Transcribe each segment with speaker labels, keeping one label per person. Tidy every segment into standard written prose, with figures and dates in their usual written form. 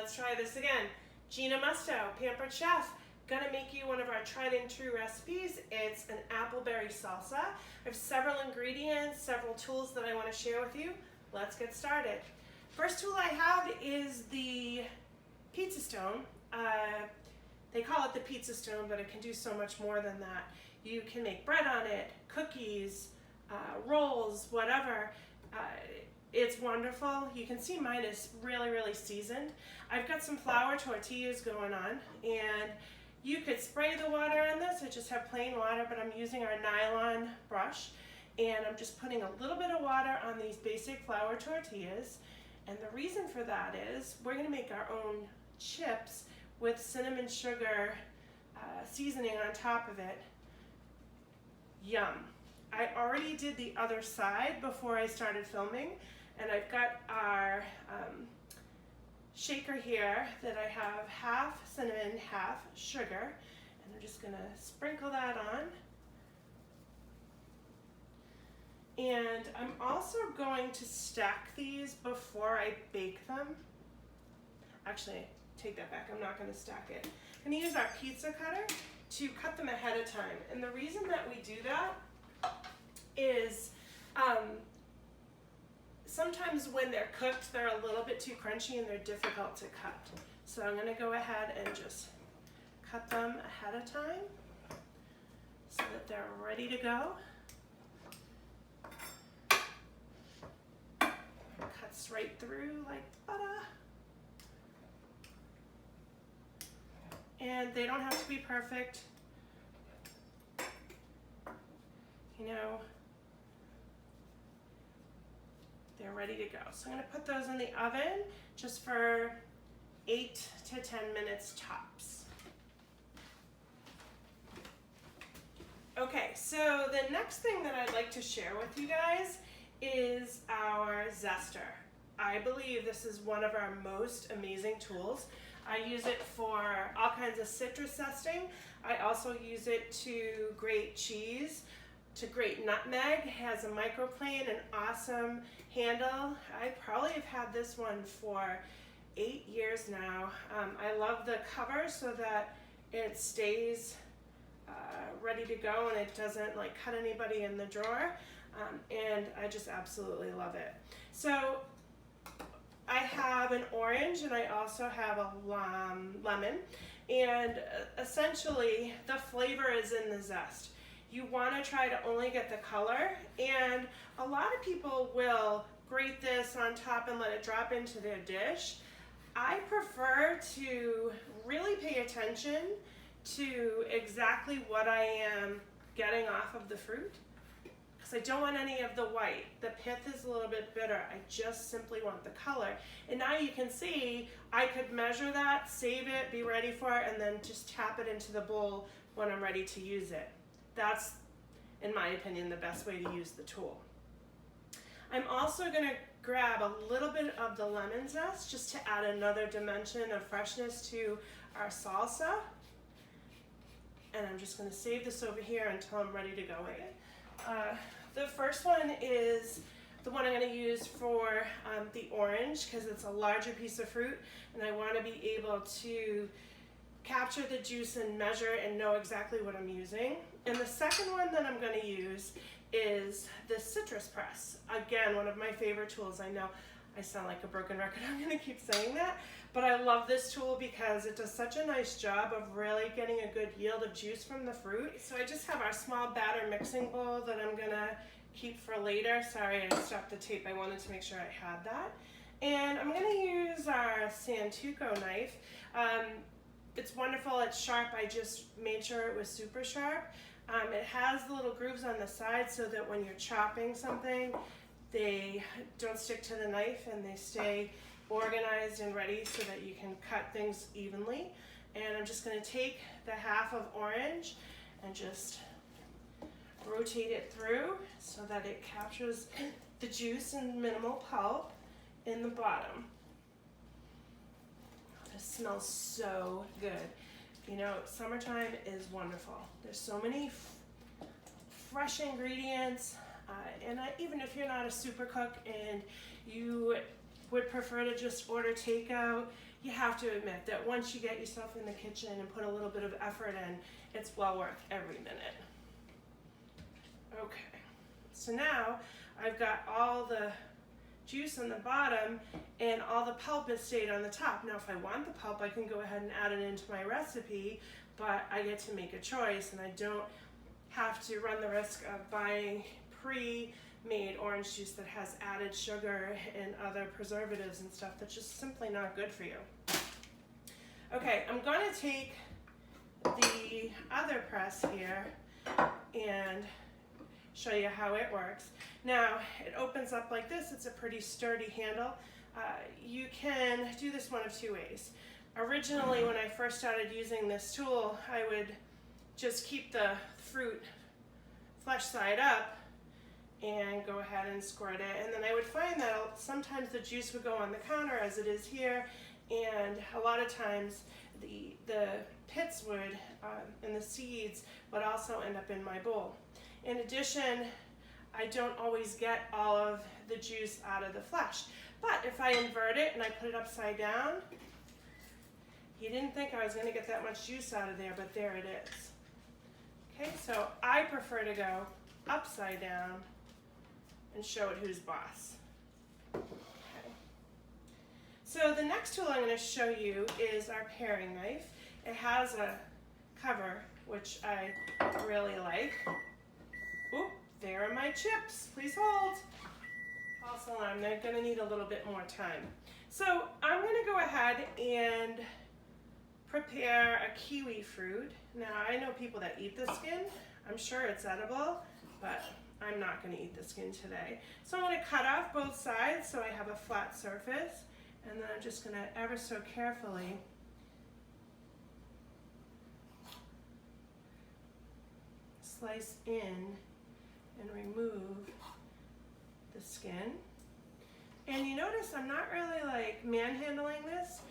Speaker 1: Let's try this again. Gina Mustoe, Pampered Chef, gonna make you one of our tried and true recipes. It's an appleberry salsa. I have several ingredients, several tools that I want to share with you. Let's get started. First tool I have is the pizza stone. They call it the pizza stone, but it can do so much more than that. You can make bread on it, cookies, rolls, whatever. It's wonderful. You can see mine is really, really seasoned. I've got some flour tortillas going on, and you could spray the water on this. I just have plain water, but I'm using our nylon brush, and I'm just putting a little bit of water on these basic flour tortillas. And the reason for that is we're gonna make our own chips with cinnamon sugar seasoning on top of it. Yum. I already did the other side before I started filming, and I've got our shaker here that I have half cinnamon, half sugar, and I'm just gonna sprinkle that on. And I'm also going to stack these before I bake them. Actually, take that back, I'm not gonna stack it. I'm gonna use our pizza cutter to cut them ahead of time. And the reason that we do that is sometimes when they're cooked, they're a little bit too crunchy and they're difficult to cut. So I'm gonna go ahead and just cut them ahead of time so that they're ready to go. Cuts right through like butter. And they don't have to be perfect. You know, they're ready to go. So I'm gonna put those in the oven just for 8 to 10 minutes tops. Okay, so the next thing that I'd like to share with you guys is our zester. I believe this is one of our most amazing tools. I use it for all kinds of citrus zesting. I also use it to grate cheese, to grate nutmeg. It has a microplane, an awesome handle. I probably have had this one for 8 years now. I love the cover so that it stays ready to go and it doesn't like cut anybody in the drawer. And I just absolutely love it. So I have an orange and I also have a lemon, and essentially the flavor is in the zest. You want to try to only get the color, and a lot of people will grate this on top and let it drop into their dish. I prefer to really pay attention to exactly what I am getting off of the fruit, because I don't want any of the white. The pith is a little bit bitter. I just simply want the color. And now you can see I could measure that, save it, be ready for it, and then just tap it into the bowl when I'm ready to use it. That's, in my opinion, the best way to use the tool. I'm also going to grab a little bit of the lemon zest just to add another dimension of freshness to our salsa. And I'm just going to save this over here until I'm ready to go in. The first one is the one I'm going to use for the orange, because it's a larger piece of fruit and I want to be able to capture the juice and measure and know exactly what I'm using. And the second one that I'm going to use is the citrus press. Again, one of my favorite tools. I know I sound like a broken record, I'm going to keep saying that, but I love this tool because it does such a nice job of really getting a good yield of juice from the fruit. So I just have our small batter mixing bowl that I'm going to keep for later. Sorry, I stopped the tape. I wanted to make sure I had that. And I'm going to use our Santuco knife. It's wonderful, it's sharp. I just made sure it was super sharp. It has the little grooves on the side so that when you're chopping something, they don't stick to the knife and they stay organized and ready so that you can cut things evenly. And I'm just going to take the half of orange and just rotate it through so that it captures the juice and minimal pulp in the bottom. This smells so good. You know, summertime is wonderful. There's so many fresh ingredients, and even if you're not a super cook and you would prefer to just order takeout, you have to admit that once you get yourself in the kitchen and put a little bit of effort in, it's well worth every minute. Okay, so now I've got all the juice on the bottom and all the pulp has stayed on the top. Now if I want the pulp, I can go ahead and add it into my recipe, but I get to make a choice and I don't have to run the risk of buying pre-made orange juice that has added sugar and other preservatives and stuff that's just simply not good for you. Okay, I'm going to take the other press here and show you how it works. Now, it opens up like this. It's a pretty sturdy handle. You can do this one of two ways. Originally, when I first started using this tool, I would just keep the fruit flesh side up and go ahead and squirt it. And then I would find that sometimes the juice would go on the counter as it is here, and a lot of times the pits would, and the seeds would also end up in my bowl. In addition, I don't always get all of the juice out of the flesh. But if I invert it and I put it upside down, you didn't think I was going to get that much juice out of there, but there it is. Okay, so I prefer to go upside down and show it who's boss. Okay. So the next tool I'm going to show you is our paring knife. It has a cover, which I really like. Oop, there are my chips. Please hold. False alarm. They're going to need a little bit more time. So I'm going to go ahead and prepare a kiwi fruit. Now I know people that eat the skin. I'm sure it's edible, but I'm not going to eat the skin today. So I'm going to cut off both sides so I have a flat surface, and then I'm just going to ever so carefully slice in and remove the skin. And you notice I'm not really like manhandling this.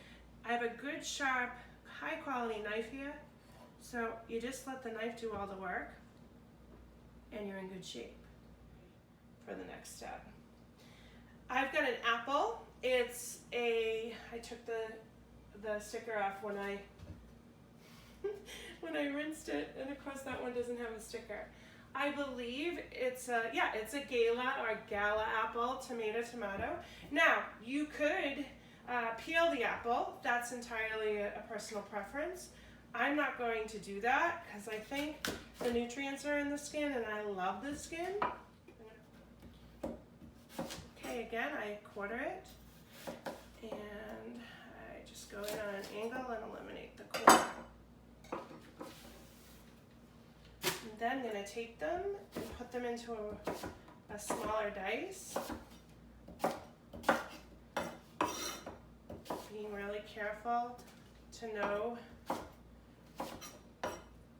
Speaker 1: I have a good sharp high quality knife here, so you just let the knife do all the work and you're in good shape for the next step. I've got an apple. It's a, I took the sticker off when I when I rinsed it, and of course that one doesn't have a sticker. I believe it's a, yeah, it's a gala or gala apple, tomato. Now, you could peel the apple. That's entirely a personal preference. I'm not going to do that because I think the nutrients are in the skin and I love the skin. Okay, again, I quarter it and I just go in on an angle and eliminate the quarter. And then I'm going to take them and put them into a smaller dice. Being really careful to know,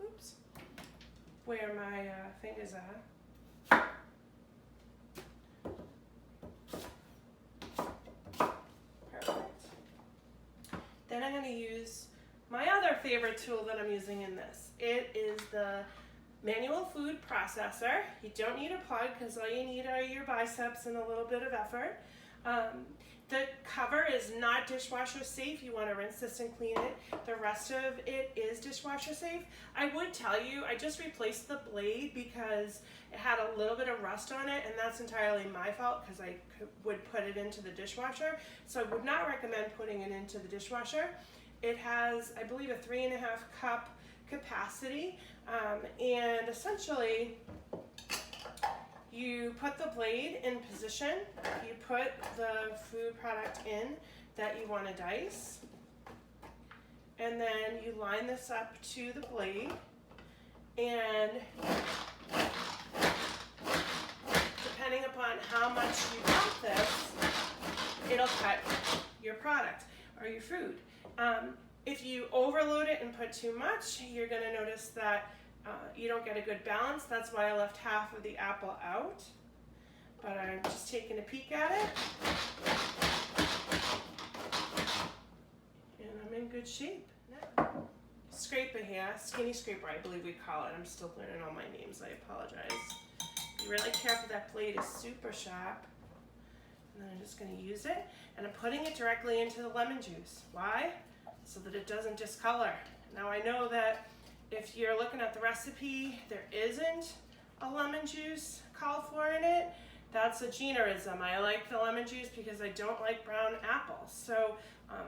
Speaker 1: oops, where my fingers are. Perfect. Then I'm going to use my other favorite tool that I'm using in this. It is the manual food processor. You don't need a plug because all you need are your biceps and a little bit of effort. The cover is not dishwasher safe. You want to rinse this and clean it. The rest of it is dishwasher safe. I would tell you, I just replaced the blade because it had a little bit of rust on it, and that's entirely my fault because I would put it into the dishwasher. So I would not recommend putting it into the dishwasher. It has, I believe, a 3.5 cup capacity, and essentially you put the blade in position, you put the food product in that you want to dice, and then you line this up to the blade, and depending upon how much you cut this, it'll cut your product or your food. If you overload it and put too much, you're going to notice that you don't get a good balance. That's why I left half of the apple out. But I'm just taking a peek at it. And I'm in good shape. Now, scraper here, skinny scraper I believe we call it. I'm still learning all my names, I apologize. Be really careful, that blade is super sharp. And then I'm just going to use it, and I'm putting it directly into the lemon juice. Why? So that it doesn't discolor. Now I know that if you're looking at the recipe, there isn't a lemon juice called for in it. That's a Gina-ism. I like the lemon juice because I don't like brown apples. So,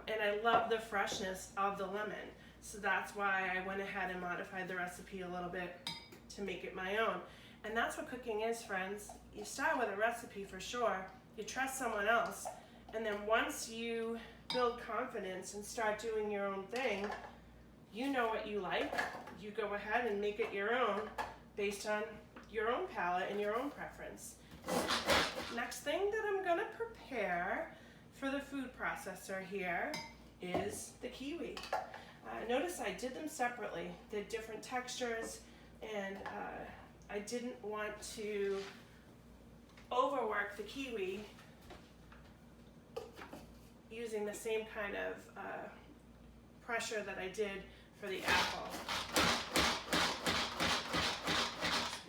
Speaker 1: and I love the freshness of the lemon. So that's why I went ahead and modified the recipe a little bit to make it my own. And that's what cooking is, friends. You start with a recipe for sure. You trust someone else. And then once you build confidence and start doing your own thing, you know what you like. You go ahead and make it your own based on your own palate and your own preference. Next thing that I'm gonna prepare for the food processor here is the kiwi. Notice I did them separately. They're different textures, and I didn't want to overwork the kiwi using the same kind of pressure that I did for the apple.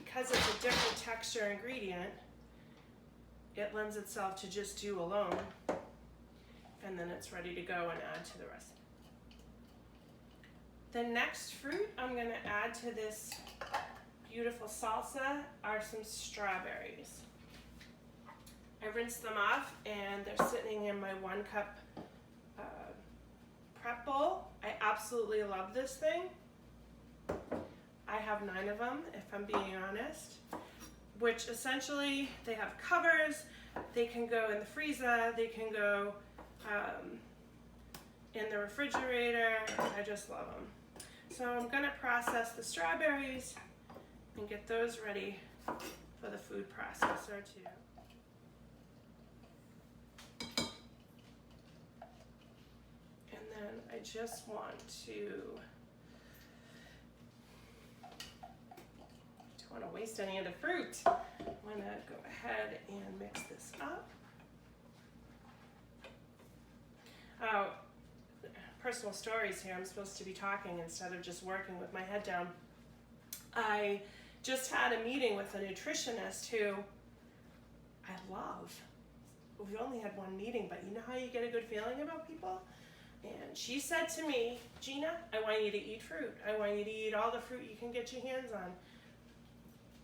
Speaker 1: Because it's a different texture ingredient, it lends itself to just do alone, and then it's ready to go and add to the recipe. The next fruit I'm going to add to this beautiful salsa are some strawberries. I rinsed them off and they're sitting in my 1 cup prep bowl. I absolutely love this thing. I have 9 of them, if I'm being honest, which essentially they have covers. They can go in the freezer, they can go in the refrigerator. I just love them. So I'm gonna process the strawberries and get those ready for the food processor too. And then I just want to, don't want to waste any of the fruit. I'm gonna go ahead and mix this up. Oh, personal stories here. I'm supposed to be talking instead of just working with my head down. I just had a meeting with a nutritionist who I love. We've only had 1 meeting, but you know how you get a good feeling about people? And she said to me, Gina, I want you to eat fruit. I want you to eat all the fruit you can get your hands on.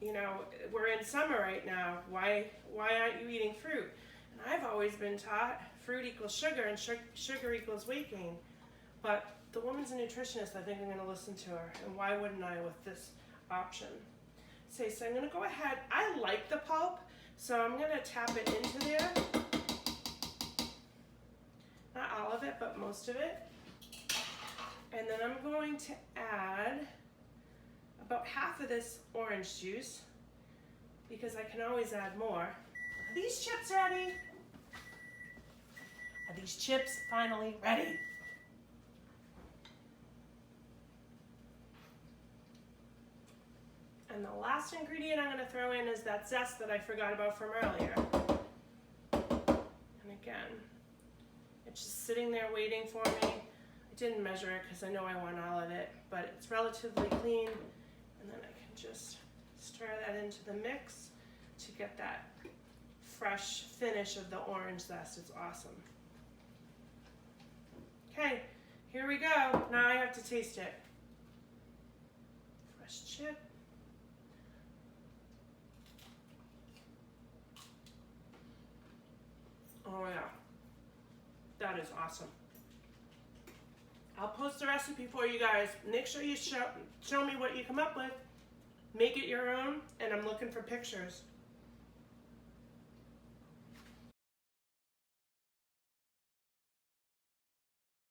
Speaker 1: You know, we're in summer right now. Why aren't you eating fruit? And I've always been taught fruit equals sugar and sugar equals weight gain. But the woman's a nutritionist. I think I'm going to listen to her. And why wouldn't I with this option? So I'm going to go ahead. I like the pulp, so I'm going to tap it into there. Not all of it, but most of it. And then I'm going to add about half of this orange juice because I can always add more. Are these chips ready? Are these chips finally ready? And the last ingredient I'm going to throw in is that zest that I forgot about from earlier. And again, it's just sitting there waiting for me. I didn't measure it because I know I want all of it, but it's relatively clean. And then I can just stir that into the mix to get that fresh finish of the orange zest. It's awesome. Okay, here we go. Now I have to taste it. Fresh chip. Oh yeah, that is awesome. I'll post a recipe for you guys. Make sure you show me what you come up with. Make it your own, and I'm looking for pictures.